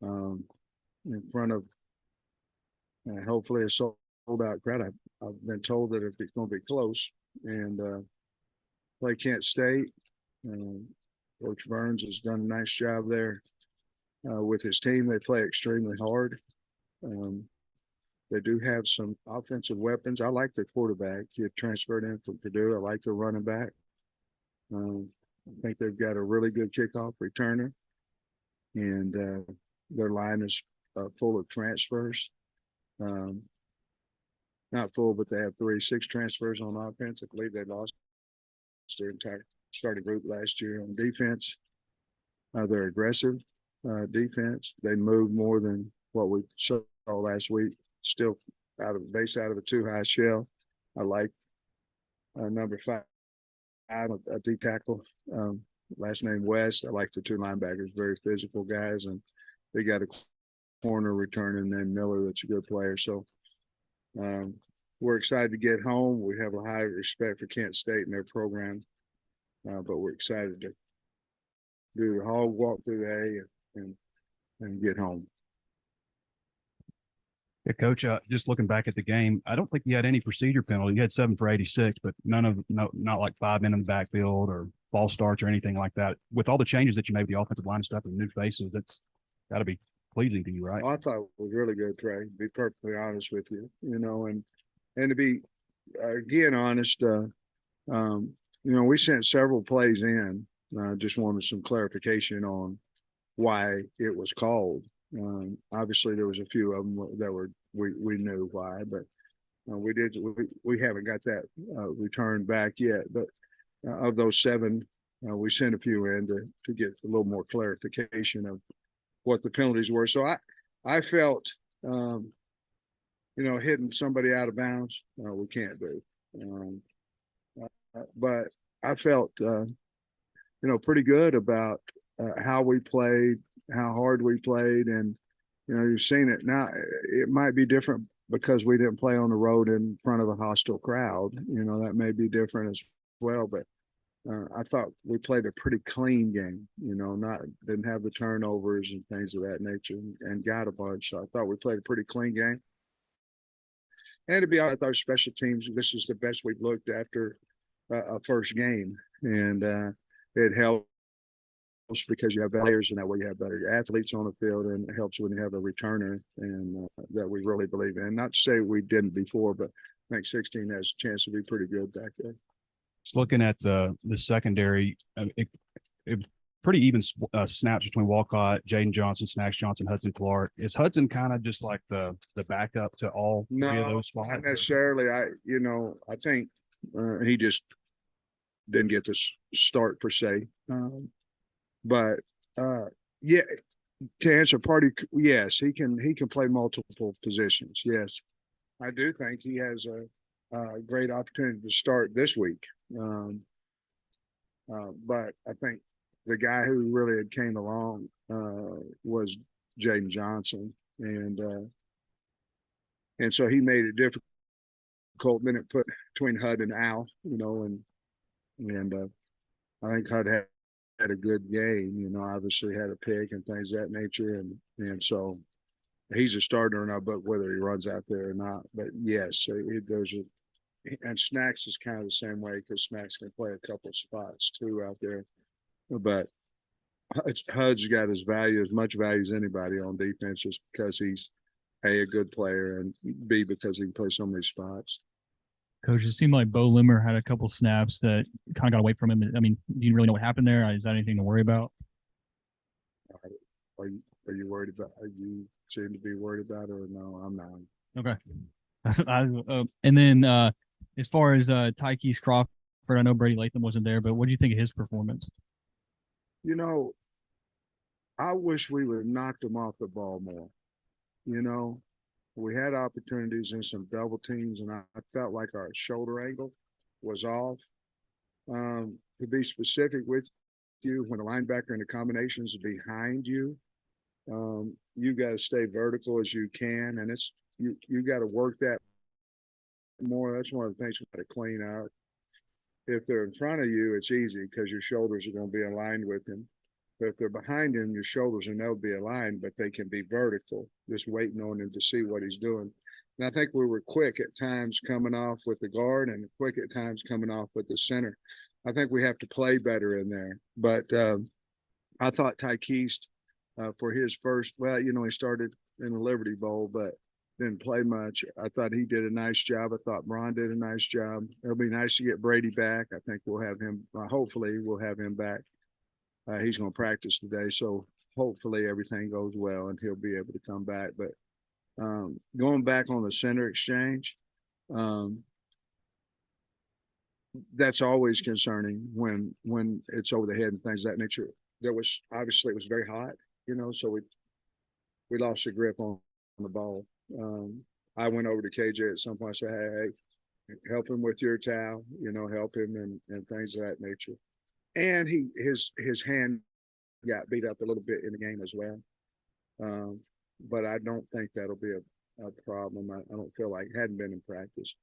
um, in front of hopefully a sold out crowd. I've been told that it's going to be close and play Kent State. Um, Coach Burns has done a nice job there with his team. They play extremely hard. Um, they do have some offensive weapons. I like the quarterback. He had transferred in from Purdue. I like the running back. I think they've got a really good kickoff returner, and their line is full of transfers. Um, not full, but they have 36 transfers on offense. I believe they lost their entire starting group last year. On defense, they're aggressive defense. They move more than what we saw last week. Still out of a too high shell. I like number 5, a D tackle. Last name West. I like the 2 linebackers, very physical guys, and they got a corner returning named Miller that's a good player. So we're excited to get home. We have a high respect for Kent State and their program, but we're excited to do the hog walk through the A and get home. Yeah, Coach, just looking back at the game, I don't think you had any procedure penalty. You had 7 for 86, but not like 5 men in the backfield or false starts or anything like that. With all the changes that you made with the offensive line and stuff and new faces, that's got to be pleasing to you, right? Oh, I thought it was really good, Trey, to be perfectly honest with you, and to be, again, honest, we sent several plays in. Just wanted some clarification on why it was called. Obviously, there was a few of them that we knew why, but we haven't got that returned back yet. But of those 7, we sent a few in to get a little more clarification of what the penalties were. So I felt, hitting somebody out of bounds, we can't do. But I felt, pretty good about how we played, how hard we played, and you've seen it now. It might be different because we didn't play on the road in front of a hostile crowd. That may be different as well, but I thought we played a pretty clean game. Didn't have the turnovers and things of that nature, and got a bunch. So I thought we played a pretty clean game. And to be honest, our special teams, this is the best we've looked after a first game, and it helps because you have players, and that way you have better athletes on the field, and it helps when you have a returner, and that we really believe in. Not to say we didn't before, but I think 16 has a chance to be pretty good back there. Just looking at the secondary, it pretty even snaps between Walcott, Jaden Johnson, Snacks Johnson, Hudson Clark. Is Hudson kind of just like the backup to all 3 of those spots? Not necessarily. I think he just didn't get the start per se. But yeah, to answer party, yes, he can play multiple positions. Yes, I do think he has a great opportunity to start this week. But I think the guy who really had came along was Jaden Johnson, and so he made it difficult. Then it put between Hud and Al, and I think Hud had a good game. Obviously had a pick and things of that nature, and so he's a starter now, but whether he runs out there or not. But yes, there's a. And Snacks is kind of the same way because Snacks can play a couple spots too out there. But Hud's got as much value as anybody on defense, just because he's A, a good player, and B, because he can play so many spots. Coach, it seemed like Bo Limmer had a couple snaps that kind of got away from him. I mean, do you really know what happened there? Is that anything to worry about? Are you worried about? Are you seem to be worried about it, or no? I'm not. Okay. And then as far as Tykees Crawford, I know Brady Latham wasn't there, but what do you think of his performance? I wish we would have knocked him off the ball more. We had opportunities in some double teams, and I felt like our shoulder angle was off. To be specific with you, when a linebacker in the combinations behind you, you got to stay vertical as you can, and you got to work that more. That's one of the things we got to clean out. If they're in front of you, it's easy because your shoulders are going to be aligned with them. But if they're behind him, your shoulders will never be aligned, but they can be vertical, just waiting on him to see what he's doing. And I think we were quick at times coming off with the guard and quick at times coming off with the center. I think we have to play better in there. But I thought Tyke East for his first, well, he started in the Liberty Bowl, but didn't play much. I thought he did a nice job. I thought Braun did a nice job. It'll be nice to get Brady back. I think we'll have him, hopefully we'll have him back. He's going to practice today, so hopefully everything goes well and he'll be able to come back. But going back on the center exchange, that's always concerning when it's over the head and things of that nature. There was obviously it was very hot, so we lost the grip on the ball. I went over to KJ at some point and said, hey, help him with your towel, help him and things of that nature. And his hand got beat up a little bit in the game as well. But I don't think that'll be a problem. I don't feel like it hadn't been in practice.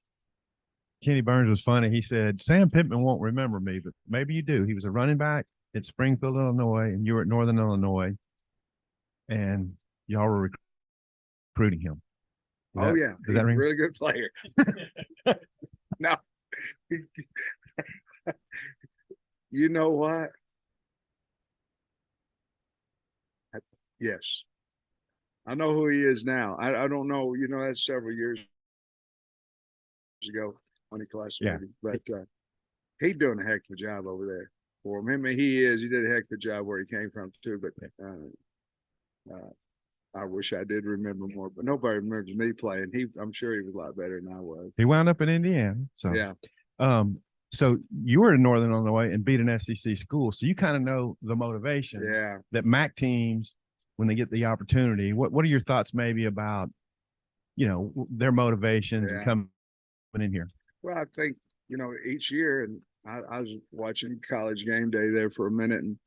Kenny Burns was funny. He said, Sam Pittman won't remember me, but maybe you do. He was a running back at Springfield, Illinois, and you were at Northern Illinois, and y'all were recruiting him. Does He's that a ring? really good player. No. You know what? Yes. I know who he is now. I don't know, that's several years ago when he classified, but he's doing a heck of a job over there for him. He did a heck of a job where he came from too, but I wish I did remember more, but nobody remembers me playing. I'm sure he was a lot better than I was. He wound up in Indiana. So yeah. So you were in Northern Illinois and beat an SEC school. So you kind of know the motivation that MAC teams, when they get the opportunity, what are your thoughts maybe about, their motivations and coming in here? Well, I think, each year, and I was watching College Game Day there for a minute, and,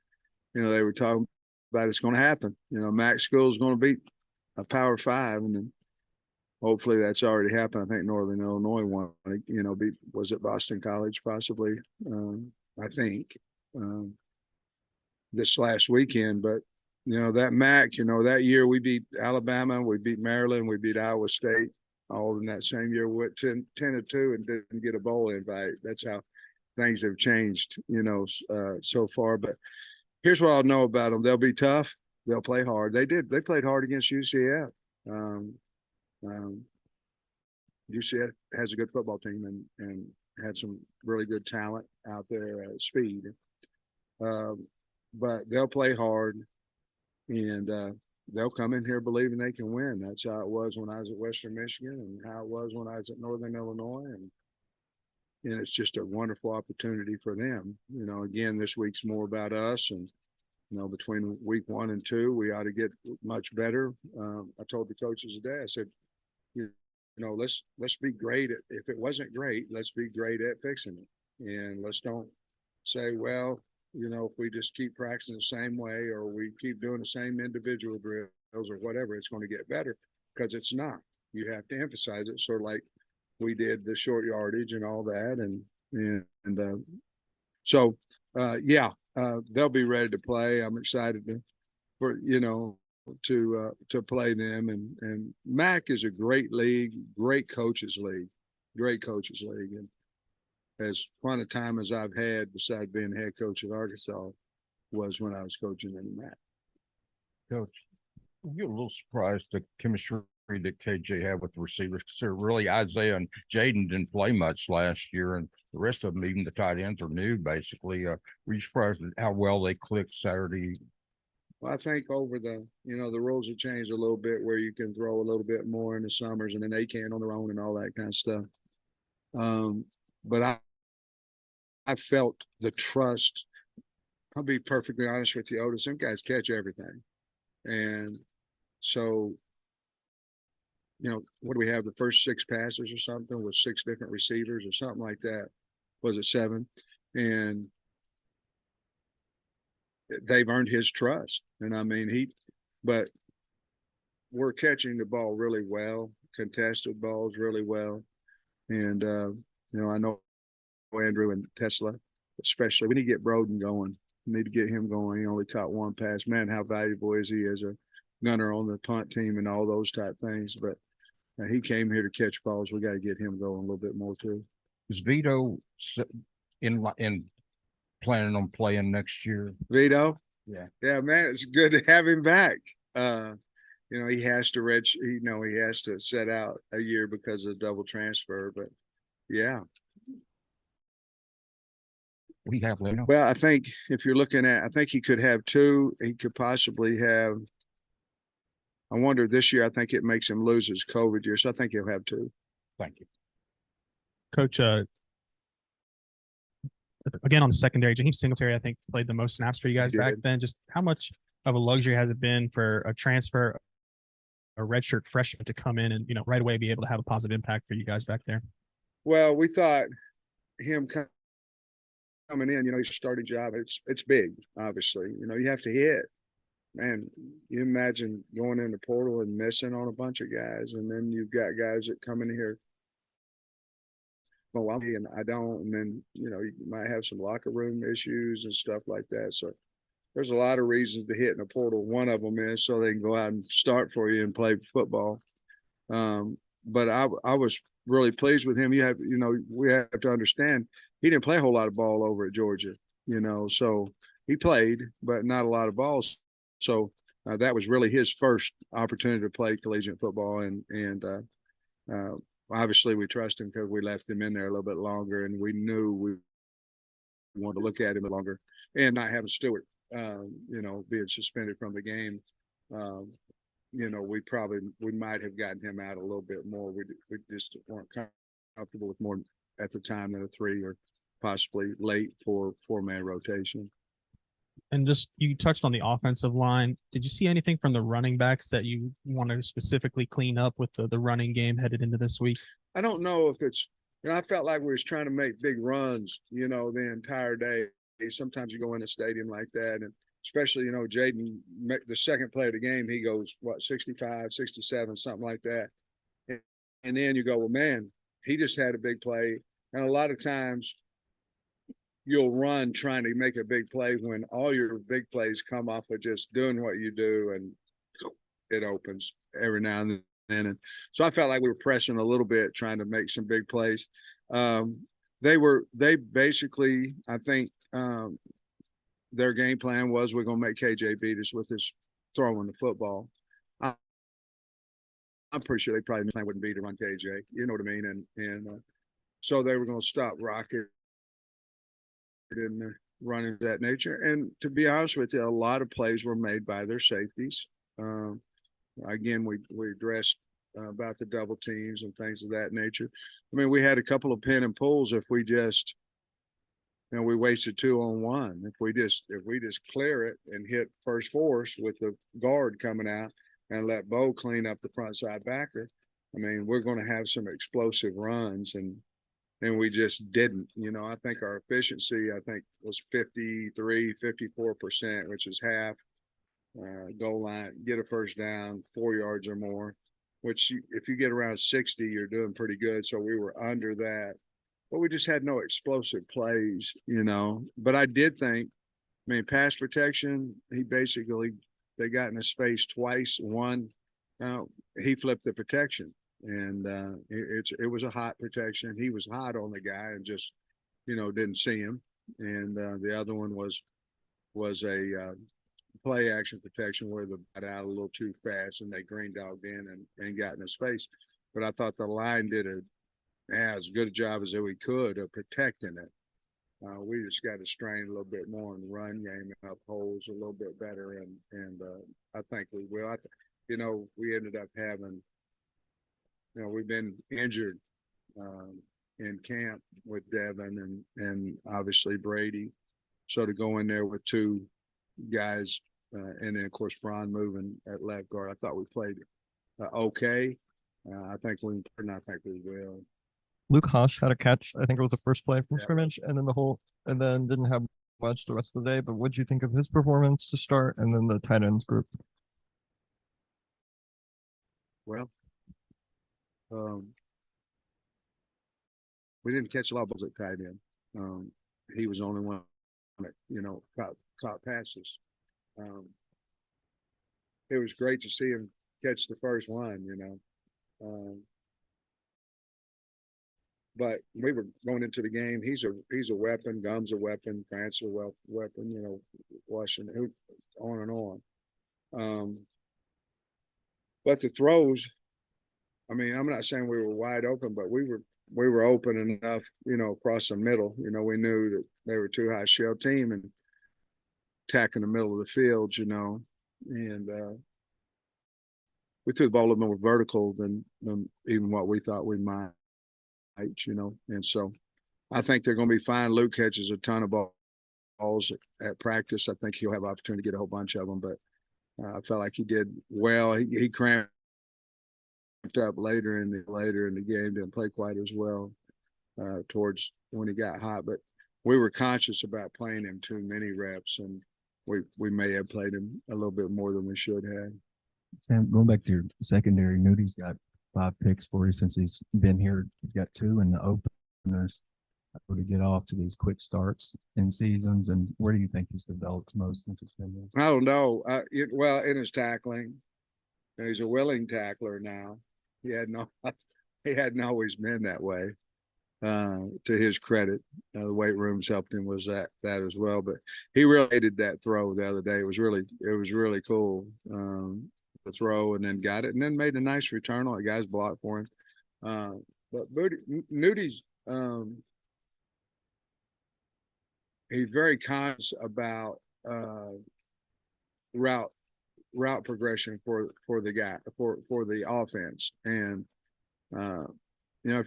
they were talking about it's going to happen. MAC school is going to beat a Power 5, and then hopefully that's already happened. I think Northern Illinois won, was it Boston College possibly? I think this last weekend, but that MAC, that year we beat Alabama, we beat Maryland, we beat Iowa State, all in that same year. We went 10-2 and didn't get a bowl invite. That's how things have changed, so far. But here's what I'll know about them: they'll be tough, they'll play hard. They played hard against UCF. UCF has a good football team and had some really good talent out there at speed. But they'll play hard, and they'll come in here believing they can win. That's how it was when I was at Western Michigan and how it was when I was at Northern Illinois. And it's just a wonderful opportunity for them. Again, this week's more about us, and between week 1 and 2, we ought to get much better. I told the coaches today, I said, let's be great if it wasn't great, let's be great at fixing it. And let's don't say, well, if we just keep practicing the same way or we keep doing the same individual drills or whatever, it's going to get better, because it's not. You have to emphasize it, sort of like we did the short yardage and all that. So they'll be ready to play. I'm excited to play them, and MAC is a great league, great coaches league. And as fun a time as I've had besides being head coach at Arkansas was when I was coaching in the MAC. Coach, you're a little surprised the chemistry that KJ had with the receivers, because really Isaiah and Jaden didn't play much last year, and the rest of them, even the tight ends, are new basically. Were you surprised at how well they clicked Saturday? Well, I think over the rules have changed a little bit where you can throw a little bit more in the summers and then they can on their own and all that kind of stuff. But I felt the trust. I'll be perfectly honest with you, Otis. Some guys catch everything. And so, what do we have? The first 6 passes or something with 6 different receivers or something like that. Was it 7? And they've earned his trust. And but we're catching the ball really well, contested balls really well. And, I know Andrew and Tesla, especially, we need to get Broden going. Need to get him going. He only caught one pass. Man, how valuable is he as a gunner on the punt team and all those type things? But he came here to catch balls. We got to get him going a little bit more too. Is Vito in planning on playing next year? Vito? Yeah. Yeah, man, it's good to have him back. He has to he has to set out a year because of double transfer, but yeah. We have Leno. Well, I think if you're looking at, I think he could have two. He could possibly have. I wonder this year. I think it makes him lose his COVID year, so I think he'll have two. Thank you, Coach. Again, on the secondary, Jaheim Singletary, I think, played the most snaps for you guys back then. Just how much of a luxury has it been for a transfer, a redshirt freshman to come in and right away be able to have a positive impact for you guys back there? Well, we thought him coming in, his starting job, it's big, obviously. You have to hit. Man, you imagine going in the portal and missing on a bunch of guys, and then you've got guys that come in here. Well, and I don't, and then you might have some locker room issues and stuff like that. So there's a lot of reasons to hit in a portal. One of them is so they can go out and start for you and play football. But I was really pleased with him. We have to understand he didn't play a whole lot of ball over at Georgia, so he played, but not a lot of balls. So that was really his first opportunity to play collegiate football, and obviously we trust him because we left him in there a little bit longer, and we knew we wanted to look at him longer, and not having Stewart, being suspended from the game. We might have gotten him out a little bit more. We just weren't comfortable with more at the time than a 3 or possibly late 4-man rotation. And just you touched on the offensive line. Did you see anything from the running backs that you want to specifically clean up with the running game headed into this week? I don't know if it's, I felt like we was trying to make big runs, the entire day. Sometimes you go in a stadium like that, and especially, Jaden, the second play of the game, he goes, 65, 67, something like that. And then you go, well, man, he just had a big play. And a lot of times you'll run trying to make a big play when all your big plays come off of just doing what you do, and it opens every now and then. And so I felt like we were pressing a little bit, trying to make some big plays. They basically, I think, their game plan was we're going to make KJ beat us with his throwing the football. I'm pretty sure they probably wouldn't beat him on KJ. You know what I mean? And so they were going to stop Rocket and running of that nature. And to be honest with you, a lot of plays were made by their safeties. Again, we addressed about the double teams and things of that nature. I mean, we had a couple of pin and pulls if we just – we wasted 2 on 1. If we just clear it and hit first force with the guard coming out and let Bo clean up the front side backer, I mean, we're going to have some explosive runs, and we just didn't. I think our efficiency, was 54%, which is half. Goal line, get a first down, 4 yards or more, which if you get around 60, you're doing pretty good. So we were under that. But we just had no explosive plays, But I did think, pass protection, they got in his face twice. One, he flipped the protection, and it was a hot protection. He was hot on the guy and just, didn't see him. And the other one was a play action protection where they got out a little too fast and they green dogged in and got in his face. But I thought the line did as good a job as we could of protecting it. We just got to strain a little bit more in the run game and up holes a little bit better, and I think we will. We ended up having, we've been injured in camp with Devin and obviously Brady, so to go in there with 2 guys and then of course Brian moving at left guard, I thought we played okay. I think we will. Luke Hash had a catch. I think it was the first play from scrimmage, and then didn't have much the rest of the day. But what do you think of his performance to start, and then the tight ends group? Well, we didn't catch a lot of balls at tight end. He was the only one that, caught passes. It was great to see him catch the first one, you know. But we were going into the game. He's a weapon. Gum's a weapon. Grant's a weapon. You know, Washington, on and on. But the throws, I mean, I'm not saying we were wide open, but we were open enough, you know, across the middle. You know, we knew that they were too high shell team and attacking the middle of the field, you know, and we threw the ball a little more vertical than even what we thought we might, you know. And so I think they're going to be fine. Luke catches a ton of balls at practice. I think he'll have opportunity to get a whole bunch of them, but I felt like he did well. He cramped up later in the game, didn't play quite as well towards when he got hot, but we were conscious about playing him too many reps, and we may have played him a little bit more than we should have. Sam, going back to your secondary, Noody's got 5 picks for you since he's been here. He's got 2 in the openers to get off to these quick starts in seasons. And where do you think he's developed most since it's been there? I don't know. Well, in his tackling, he's a willing tackler now. He hadn't always been that way. To his credit, the weight rooms helped him with that as well. But he really did that throw the other day. It was really cool. The throw, and then got it, and then made a nice return on it. Guys blocked for him. But Noody's he's very conscious about route progression for the guy for the offense, and you know,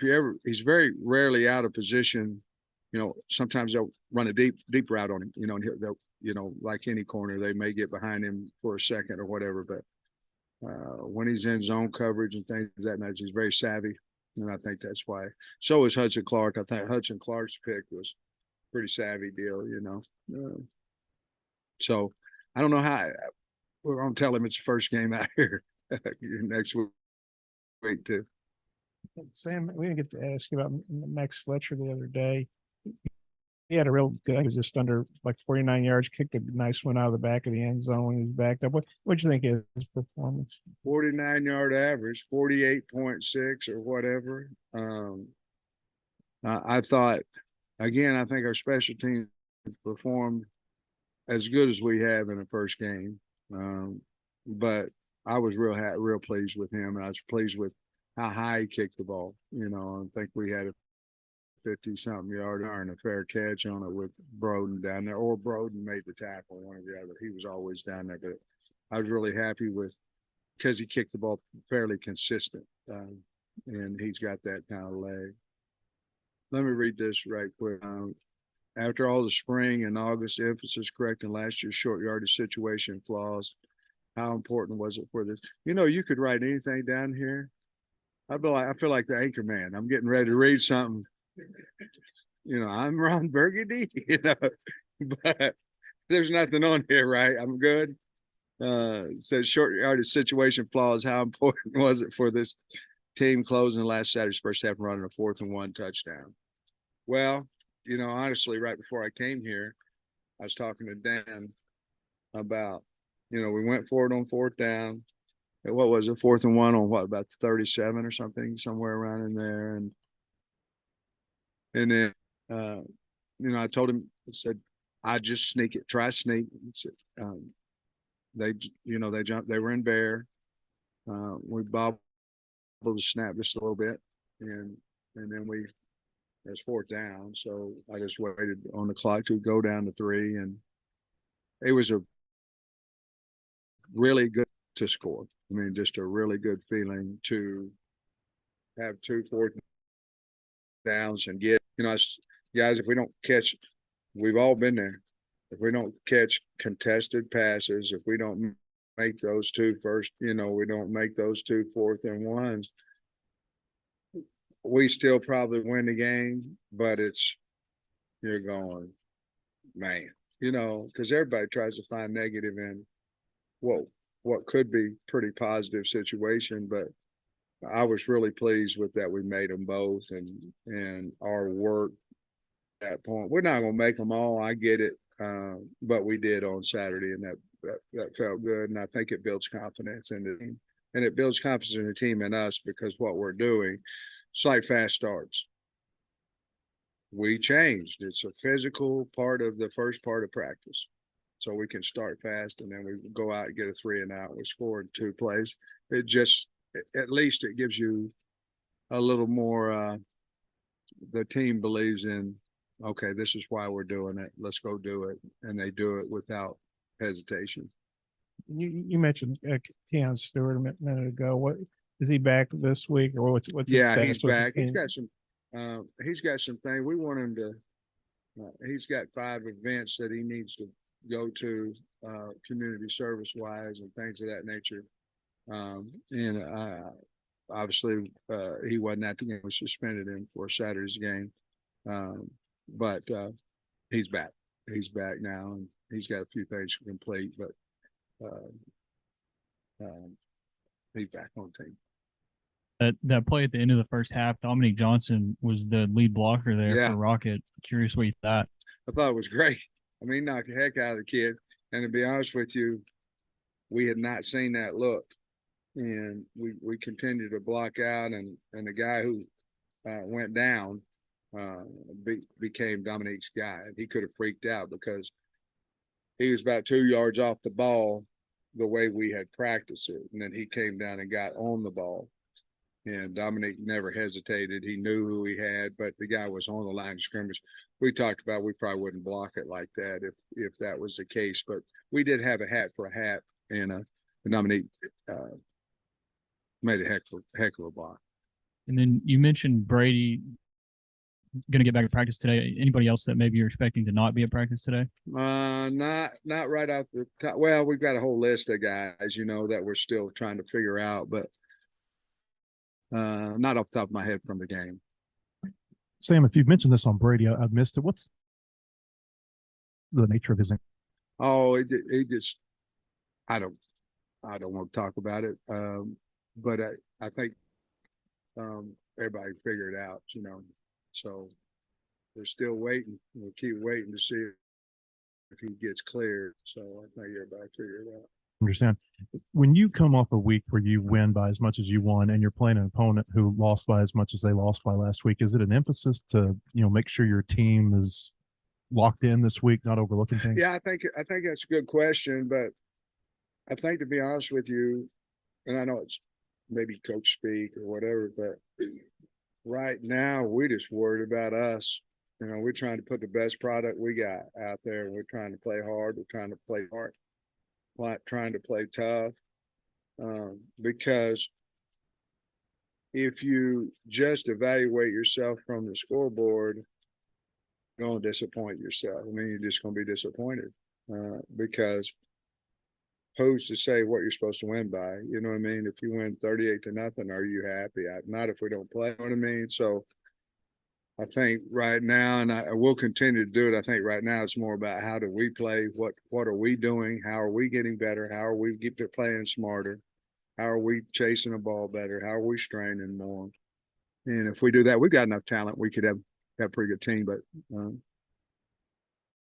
he's very rarely out of position. You know, sometimes they'll run a deep route on him. You know, and they'll, you know, like any corner, they may get behind him for a second or whatever. But when he's in zone coverage and things of that nature, he's very savvy, and I think that's why. So is Hudson Clark. I think Hudson Clark's pick was a pretty savvy deal. You know, so I don't know how. We're gonna tell him it's the first game out here next week too. Sam, we didn't get to ask you about Max Fletcher the other day. He had a real good, he was just under like 49 yards, kicked a nice one out of the back of the end zone when he was backed up. What'd you think of his performance? 49-yard average, 48.6 or whatever. I thought, again, I think our special teams performed as good as we have in the first game. But I was real pleased with him, and I was pleased with how high he kicked the ball. You know, I think we had a 50-something yarder and a fair catch on it with Broden down there, or Broden made the tackle, one or the other. He was always down there, but I was really happy with, because he kicked the ball fairly consistent, and he's got that kind of leg. Let me read this right quick. After all the spring and August emphasis correcting last year's short yardage situation flaws, how important was it for this? You know, you could write anything down here. I feel like the anchor man. I'm getting ready to read something. You know, I'm Ron Burgundy, you know, but there's nothing on here, right? I'm good. It says short yardage situation flaws. How important was it for this team closing last Saturday's first half and running a 4th and 1 touchdown? Well, you know, honestly, right before I came here, I was talking to Dan about, you know, we went for it on 4th down. What was it? 4th and 1 on what, about 37 or something, somewhere around in there. And then, you know, I told him, I said, I just sneak it, try sneak. Said, they, you know, they jumped, they were in bear. We bobbled the snap just a little bit, and then it was 4th down. So I just waited on the clock to go down to 3, and it was a really good to score. I mean, just a really good feeling to have 2 4th downs and get, you know, guys, if we don't catch, we've all been there. If we don't catch contested passes, if we don't make those 2 first, you know, we don't make those 2 4th and 1s, we still probably win the game, but you're going, man, you know, because everybody tries to find negative in what could be pretty positive situation, but I was really pleased with that. We made them both, and our work at that point. We're not going to make them all. I get it. But we did on Saturday, and that felt good. And I think it builds confidence in the team, and it builds confidence in the team and us, because what we're doing, it's like fast starts. We changed. It's a physical part of the first part of practice. So we can start fast, and then we go out and get a 3 and out. We scored 2 plays. It just, at least it gives you a little more, the team believes in, okay, this is why we're doing it. Let's go do it. And they do it without hesitation. You mentioned Keon Stewart a minute ago. What is he back this week, or what's his Yeah, status he's with back. the He's team? got some things. We want him to, he's got 5 events that he needs to go to, community service wise and things of that nature. Obviously, he wasn't at the game. We suspended him for Saturday's game. But he's back. He's back now, and he's got a few things to complete, but he's back on the team. That play at the end of the first half, Dominique Johnson was the lead blocker there Yeah. for Rocket. Curious what you thought. I thought it was great. I mean, he knocked the heck out of the kid. And to be honest with you, we had not seen that look. And we continued to block out, and the guy who went down became Dominique's guy. He could have freaked out because he was about 2 yards off the ball the way we had practiced it. And then he came down and got on the ball. And Dominique never hesitated. He knew who he had, but the guy was on the line of scrimmage. We talked about we probably wouldn't block it like that if that was the case. But we did have a hat for a hat, and Dominique made a heck of a block. And then you mentioned Brady going to get back to practice today. Anybody else that maybe you're expecting to not be at practice today? Not right off the top. Well, we've got a whole list of guys, that we're still trying to figure out, but not off the top of my head from the game. Sam, if you've mentioned this on Brady, I've missed it. What's the nature of his? Oh, he just, I don't want to talk about it. But I think everybody figured it out, So we're still waiting. We'll keep waiting to see if he gets cleared. So I think everybody figured it out. Understand. When you come off a week where you win by as much as you won, and you're playing an opponent who lost by as much as they lost by last week, is it an emphasis to make sure your team is locked in this week, not overlooking things? Yeah, I think that's a good question, but I think, to be honest with you, and I know it's maybe coach speak or whatever, but right now we're just worried about us. We're trying to put the best product we got out there. We're trying to play hard. We're trying to play hard. Trying to play tough, because if you just evaluate yourself from the scoreboard, you're going to disappoint yourself. I mean, you're just going to be disappointed, because who's to say what you're supposed to win by? You know what I mean? If you win 38-0, are you happy? Not if we don't play. You know what I mean? So I think right now, and I will continue to do it. I think right now it's more about how do we play? What are we doing? How are we getting better? How are we playing smarter? How are we chasing the ball better? How are we straining more? And if we do that, we've got enough talent. We could have a pretty good team, but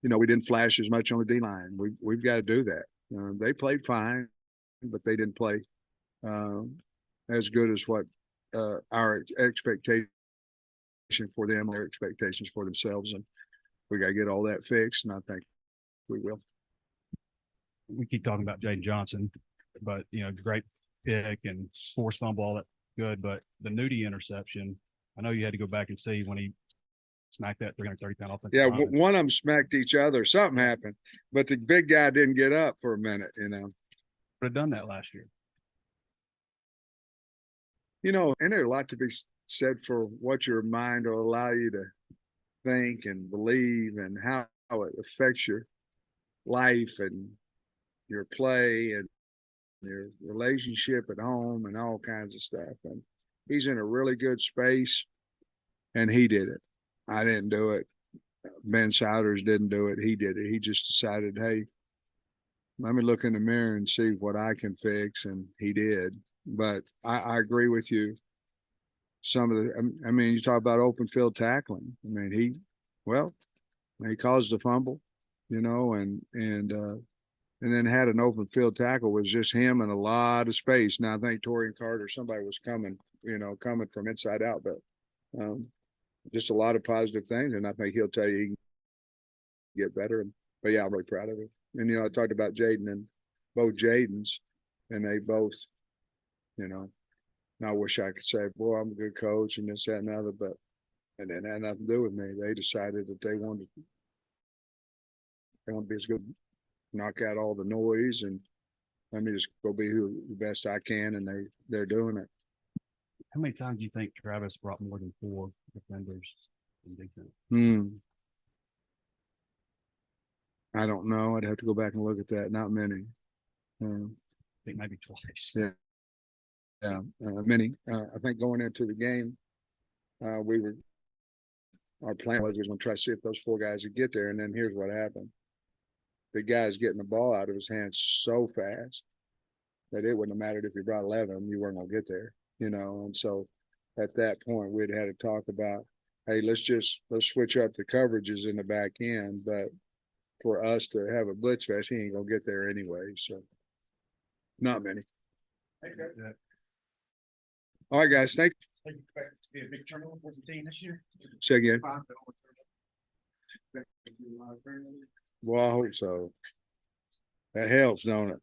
we didn't flash as much on the D line. We've got to do that. They played fine, but they didn't play as good as what our expectations for them, their expectations for themselves, and we got to get all that fixed, and I think we will. We keep talking about Jaden Johnson, but great pick and forced fumble, all that good. But the Nudie interception, I know you had to go back and see when he smacked that 330-pound offensive. Yeah, one of them smacked each other. Something happened, but the big guy didn't get up for a minute. Would have done that last year. And there's a lot to be said for what your mind will allow you to think and believe, and how it affects your life and your play and your relationship at home and all kinds of stuff. And he's in a really good space, and he did it. I didn't do it. Ben Souders didn't do it. He did it. He just decided, hey, let me look in the mirror and see what I can fix, and he did. But I agree with you. You talk about open field tackling. I mean, he caused the fumble. and then had an open field tackle, was just him and a lot of space. Now I think Torian Carter, somebody was coming from inside out, but just a lot of positive things. And I think he'll tell you he can get better. But yeah, I'm really proud of it. And, I talked about Jaden and both Jadens, and they both, and I wish I could say, boy, I'm a good coach and this, that, and the other, but and it had nothing to do with me. They decided that they wanted to be as good, knock out all the noise, and let me just go be the best I can, and they're doing it. How many times do you think Travis brought more than 4 defenders in defense? I don't know. I'd have to go back and look at that. Not many. I think maybe twice. Yeah, many. I think going into the game, our plan was we were going to try to see if those 4 guys would get there, and then here's what happened. The guy's getting the ball out of his hands so fast that it wouldn't have mattered if you brought 11, you weren't going to get there, and so at that point we'd had to talk about, hey, let's switch up the coverages in the back end, but for us to have a blitz fest, he ain't going to get there anyway, so not many. All right, guys, thank you. Be a big turnover for the team this year. Say again. Well, I hope so. That helps, don't it?